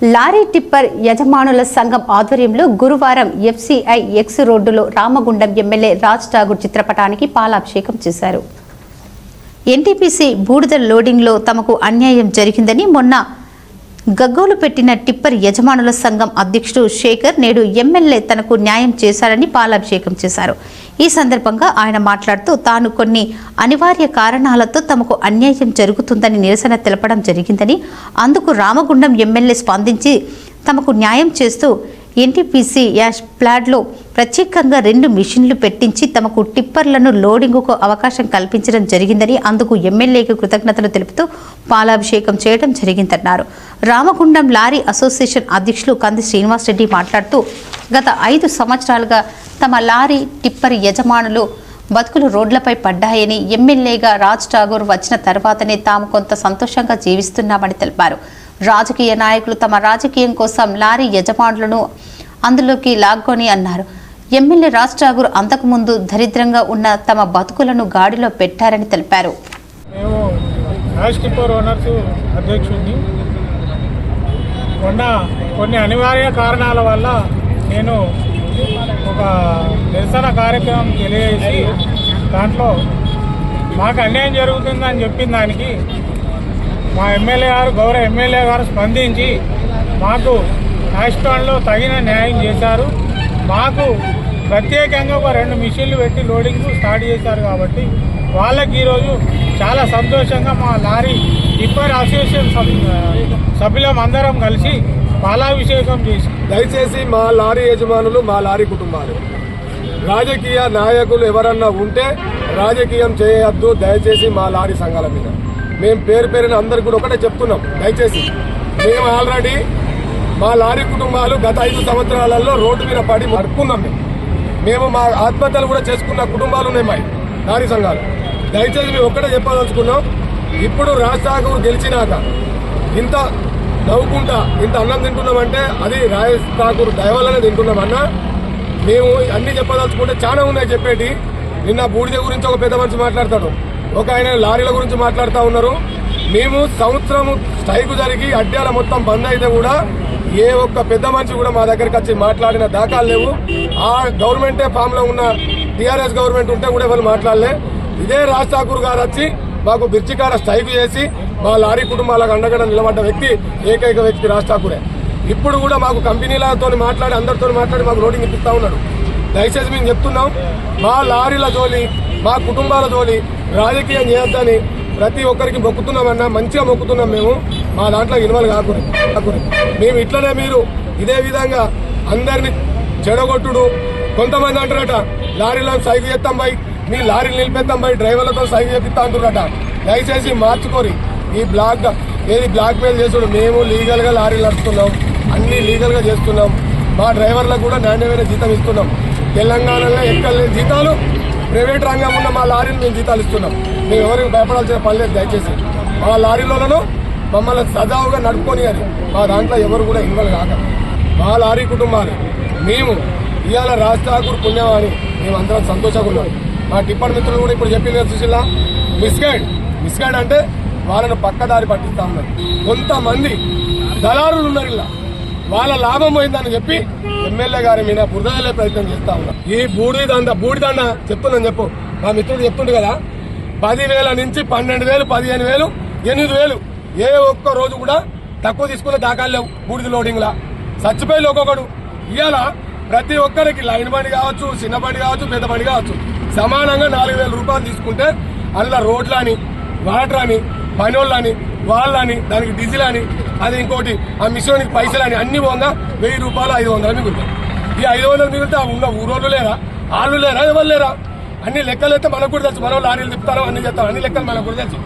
Lorry tipper యజమానుల సంఘం ఆధ్వర్యంలో గురువారం ఎఫ్సిఐ ఎక్స్ రోడ్డులో రామగుండం ఎమ్మెల్యే రాజ్ ఠాగూర్ చిత్రపటానికి పాలాభిషేకం చేశారు. ఎన్టీపీసీ బూడిద లోడింగ్లో తమకు అన్యాయం జరిగిందని మొన్న గగ్గోలు పెట్టిన టిప్పర్ యజమానుల సంఘం అధ్యక్షుడు శేఖర్ నేడు ఎమ్మెల్యే తనకు న్యాయం చేశారని పాలాభిషేకం చేశారు. ఈ సందర్భంగా ఆయన మాట్లాడుతూ తాను కొన్ని అనివార్య కారణాలతో తమకు అన్యాయం జరుగుతుందని నిరసన తెలపడం జరిగిందని, అందుకు రామగుండం ఎమ్మెల్యే స్పందించి తమకు న్యాయం చేస్తూ ఎన్టీపీసీ యాష్ ప్లాడ్లో ప్రత్యేకంగా 2 మిషన్లు పెట్టించి తమకు టిప్పర్లను లోడింగుకు అవకాశం కల్పించడం జరిగిందని, అందుకు ఎమ్మెల్యేకి కృతజ్ఞతలు తెలుపుతూ పాలాభిషేకం చేయడం జరిగిందన్నారు. రామగుండం లారీ అసోసియేషన్ అధ్యక్షులు కంది శ్రీనివాసరెడ్డి మాట్లాడుతూ గత 5 సంవత్సరాలుగా తమ లారీ టిప్పర్ యజమానులు బతుకులు రోడ్లపై పడ్డాయని, ఎమ్మెల్యేగా రాజ్ ఠాగూర్ వచ్చిన తర్వాతనే తాము కొంత సంతోషంగా జీవిస్తున్నామని తెలిపారు. రాజకీయ నాయకులు తమ రాజకీయం కోసం లారీ యజమానులను అందులోకి లాక్కొని అన్నారు. ఎమ్మెల్యే రాజ్ ఠాగూర్ అంతకుముందు దరిద్రంగా ఉన్న తమ బతుకులను గాడిలో పెట్టారని తెలిపారు. మేము రాజ్ టిప్పర్ ఓనర్స్ అధ్యక్షుడిని. మొన్న కొన్ని అనివార్య కారణాల వల్ల నేను ఒక నిరసన కార్యక్రమం తెలియజేసి దాంట్లో మాకు అన్యాయం జరుగుతుందని చెప్పిన దానికి మా ఎమ్మెల్యే గారు, గౌరవ ఎమ్మెల్యే గారు స్పందించి మాకు రాష్ట్రంలో తగిన న్యాయం చేశారు. మాకు ప్రత్యేకంగా ఒక 2 మిషన్లు పెట్టి లోడింగ్ స్టార్ట్ చేశారు. కాబట్టి వాళ్ళకి ఈరోజు చాలా సంతోషంగా మా లారీ టిప్పర్ అసోసియేషన్ సభ్యులం అందరం కలిసి పాలాభిషేకం చేసి, దయచేసి మా లారీ యజమానులు, మా లారీ కుటుంబాలు, రాజకీయ నాయకులు ఎవరన్నా ఉంటే రాజకీయం చేయొద్దు దయచేసి మా లారీ సంఘాల మీద. మేము పేరున అందరికి కూడా ఒకటే చెప్తున్నాం, దయచేసి మేము ఆల్రెడీ మా లారీ కుటుంబాలు గత 5 సంవత్సరాలలో రోడ్డు మీద పడి మడుకున్నాం. మేము మా ఆత్మహత్యలు కూడా చేసుకున్న కుటుంబాలు ఉన్నాయి మా లారీ సంఘాలు. దయచేసి మేము ఒక్కటే చెప్పదలుచుకున్నాం, ఇప్పుడు రాజ్ ఠాగూర్ గెలిచినాక ఇంత నవ్వుకుంటా ఇంత అన్నం తింటున్నామంటే అది రాజ్ ఠాగూర్ దయవల్లనే తింటున్నామన్నా. మేము అన్ని చెప్పదలుచుకుంటే చాలా ఉన్నాయి చెప్పేటి. నిన్న బూడిద గురించి ఒక పెద్ద మనిషి మాట్లాడతాడు, ఒక ఆయన లారీల గురించి మాట్లాడుతూ ఉన్నారు. మేము సంవత్సరం స్ట్రైక్ జరిగి అడ్డాల మొత్తం బంద్ అయితే కూడా ఏ ఒక్క పెద్ద మనిషి కూడా మా దగ్గరికి వచ్చి మాట్లాడిన దాఖలు లేవు. ఆ గవర్నమెంటే ఫామ్లో ఉన్న టీఆర్ఎస్ గవర్నమెంట్ ఉంటే కూడా ఎవరు మాట్లాడలే. ఇదే రాజ్ ఠాగూర్ గారు వచ్చి మాకు బిర్చికాడ స్ట్రైక్ చేసి మా లారీ కుటుంబాలకు అండగా నిలబడ్డ వ్యక్తి ఏకైక వ్యక్తి రాజ్ ఠాగూరే. ఇప్పుడు కూడా మాకు కంపెనీలతో మాట్లాడి అందరితో మాట్లాడి మాకు లోడింగ్ ఇప్పిస్తా ఉన్నాడు. దయచేసి మేము చెప్తున్నాం, మా లారీల జోలి, మా కుటుంబాల జోలి రాజకీయం చేయొద్దని ప్రతి ఒక్కరికి మొక్కుతున్నామన్నా, మంచిగా మొక్కుతున్నాం. మేము మా దాంట్లో ఇన్వాల్వ్ కాకూడదు. మేము ఇట్లనే మీరు ఇదే విధంగా అందరినీ చెడగొట్టుడు. కొంతమంది అంటారట లారీలను సైకిల్ చేస్తాం బై, మీ లారీలు నిలిపేస్తాం బై, డ్రైవర్లతో సైకిల్ చేపిస్తా అంటున్నారట. దయచేసి మార్చుకోరి. ఈ బ్లాక్ మెయిల్ చేసుడు. మేము లీగల్గా లారీలు నడుపుతున్నాం, అన్ని లీగల్గా చేస్తున్నాం. మా డ్రైవర్లకు కూడా నాణ్యమైన జీతం ఇస్తున్నాం. తెలంగాణలో ఎక్కడ లేని జీతాలు ప్రైవేట్ రంగం ఉన్న మా లారీలు మేము జీతాలు ఇస్తున్నాం. మేము ఎవరికి భయపడాల్సిన పని లేదు. దయచేసి మా లారీలలో మమ్మల్ని సజావుగా నడుపుకొని అని మా దాంట్లో ఎవరు కూడా ఇన్వాల్వ్ కాక మా లారీ కుటుంబాలు మేము ఇవాళ రాజ్ ఠాగూర్ పుణ్యమని మేము అందరం సంతోషంగా ఉన్నాం. మా టిప్పర్ మిత్రులు కూడా ఇప్పుడు చెప్పిన సుశీల మిస్గైడ్ అంటే వాళ్ళను పక్కదారి పట్టిస్తా ఉన్నారు. కొంతమంది దళారులు ఉన్నారు, ఇలా వాళ్ళ లాభం పోయిందని చెప్పి ఎమ్మెల్యే గారి మీద బురదలే ప్రయత్నం చేస్తా ఉన్నారు. ఈ బూడిదండ చెప్తున్నాను చెప్పు, మా మిత్రుడు చెప్తుండే కదా, 10,000 నుంచి 12,000, 15,000, 8,000 ఏ ఒక్క రోజు కూడా తక్కువ తీసుకునే దాఖలు లేవు. బూడిద లోడింగ్ లా చచ్చిపోయి ఒక్కొక్కడు. ఇవాళ ప్రతి ఒక్కరికి లైన్ బండి కావచ్చు, చిన్న బండి కావచ్చు, పెద్ద బండి కావచ్చు, సమానంగా 4,000 రూపాయలు తీసుకుంటే అందులో రోడ్లని, వాటర్ అని, పనోళ్ళని, వాళ్ళని, దానికి డీజిల్ అని, అది ఇంకోటి ఆ మిషన్కి పైసలని అన్ని పోగా 1,000 రూపాయలు 500 మిగులుతాయి. ఈ 500 మిగిలితే ఉన్న ఊరోళ్ళు లేరా, వాళ్ళు లేరా, ఎవరు లేరా? అన్ని లెక్కలు అయితే మనకు కూడా తెలుసు. మనం లారీలు తిప్పుతారో అన్ని చేస్తాం, అన్ని లెక్కలు మనకు కూడా తెలుసు.